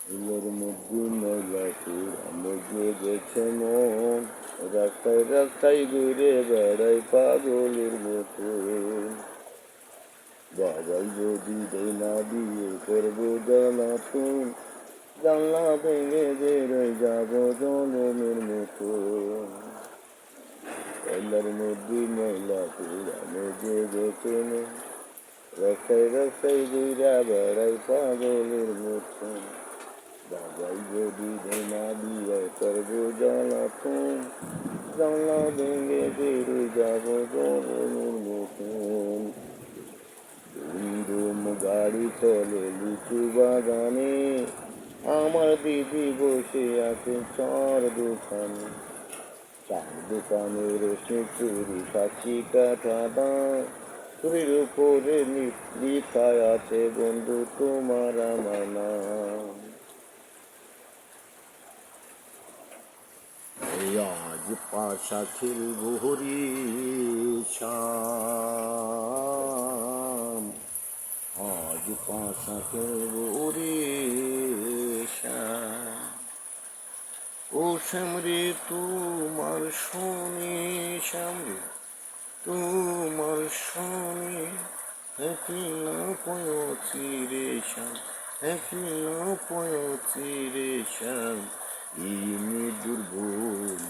ফুলের মধ্যে ময়লা পুরা মজে গেছে মন, রাস্তায় রাস্তায় ঘুরে বেড়াই পাগলের মতো। বাবাই যদি দেয় না বিয়ে করবো জ্বালাতন, জানলা ভেঙে বেরোয় যাবো জনমের মতো। ময়লার মধ্যে ময়লা পুরা মজে গেছে মন, রাস্তায় রাস্তায় ঘুরে বেড়াই পাগলের মতো। বাবাই যদি না বিয়ে করবো জ্বালাতন, জানলা ভেঙে বেরোয় যাবো জনমের মতন। দুম গাড়ি চলে লিচু বাগানে, আমার দিদি বসে আছে চার দোকানে। চার দোকানে রসে চুরি খাচ্ছি কাঠা দাম, চুরির উপরে লেখা আছে বন্ধু তোমার আমার নাম। আজ পাশা খেলবো হরিশাম, আজ পাশা খেলবো হরিশাম। ও শ্যামরে তোমার শোনে, শ্যামরে তোমার শোনে, একলা পয়সি রে শ্যাম, একলা পয়সি রে শ্যাম। ইনি দুর্বল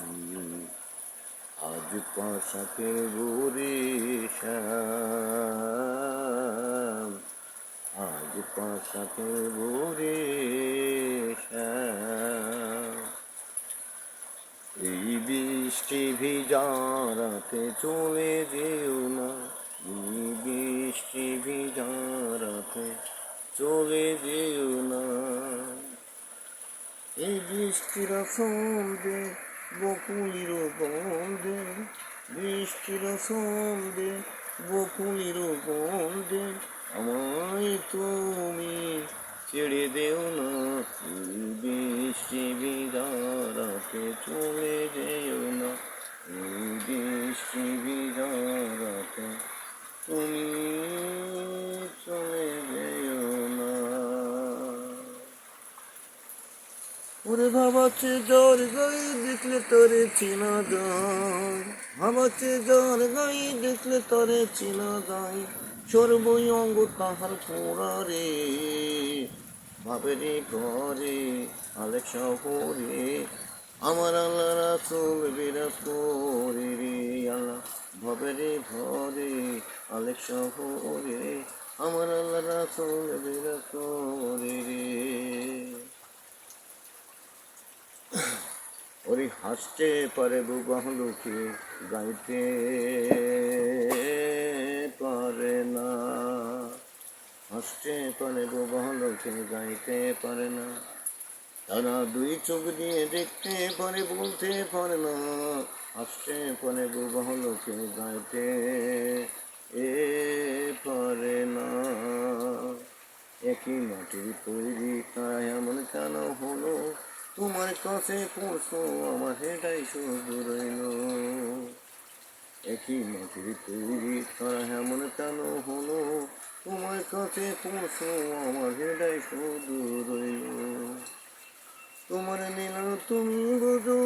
আজ পাশা খেলবো রে শ্যাম, আজ পাশা খেলবো রে শ্যাম। এই বৃষ্টি ভিজা রাতে চলে যেও না, এই বৃষ্টি ভিজা রাতে চলে যেও না। এই বৃষ্টির সন্ধে বকুলির গন্ধে, বৃষ্টির সন্ধে বকুলির গন্ধে, আমায় তুমি ছেড়ে দেও না। এই বৃষ্টি ভিজা রাতে চলে যেও না, এই বৃষ্টি ভিজা রাতে তুমি চলে যেও না। ওরে ভাবাচ্ছে জ্বর গাই দেখলে তোরে চেনা যায়, ভাবাচ্ছে জ্বর গাই দেখলে তোরে চেনা যায়। সর্বই অঙ্গ তাহার পোড়া রে, ভাবেরে ঘরে আলেক শহরে, আমার আল্লাহ রাসূল বিরাজ করে রে। আল্লাহ ভাবেরে ঘরে আলেক শহরে, আমার আল্লাহ রাসূল বিরাজ করে রে। ওরে হাসতে পারে বোবা লোকে, গাইতে পারে না, হাসতে পারে বোবা লোকে, গাইতে পারে না। তারা দুই চোখ দিয়ে দেখতে পারে বলতে পারে না, হাসতে পারে বোবা লোকে, গাইতে পারে না। একই মাটির তৈরি তারা এমন কেন হলো, তোমার কাছে পড়ছো আমার হেটাই শুধু রইল। একই মাটির তৈরি তারা এমন কেন হলো, তোমার কাছে পড়ছো আমার হেটাই শুধু রইল। তোমার নীলা তুমি বোঝো,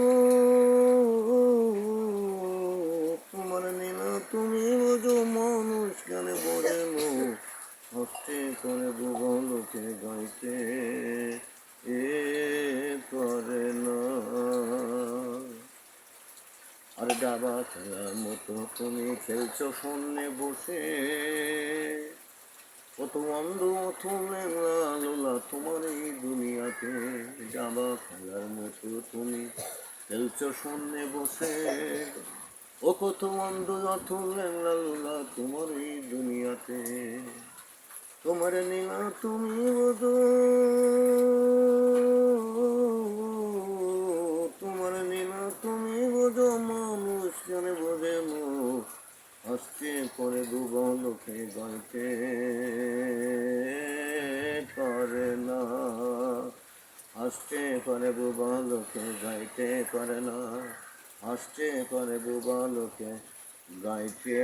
তোমার নীলা তুমি বোঝো, মানুষ কেন বোঝে নো। হস্তে করে বোবা লোকে গাইতে পারে না। আর ডাবা খেলার মতো তুমি খেলছো শূন্যে বসে, কত অন্ধ অথ লেংলা লোলা তোমার এই দুনিয়াতে। ডাবা খেলার মতো তুমি খেলছো শূন্যে বসে, ও কত অন্ধ অথ লেংলা লোলা তোমার এই দুনিয়াতে। তোমার নীলা তুমি বোঝো, তোমার নীলা তুমি বোঝো, মানুষ কেন বোঝে মো। হাসতে করে ডুবা লোকে গাইতে পারে না, হাসতে করে ডুবা লোকে গাইতে পারে না, হাসতে করে ডুবা লোকে গাইতে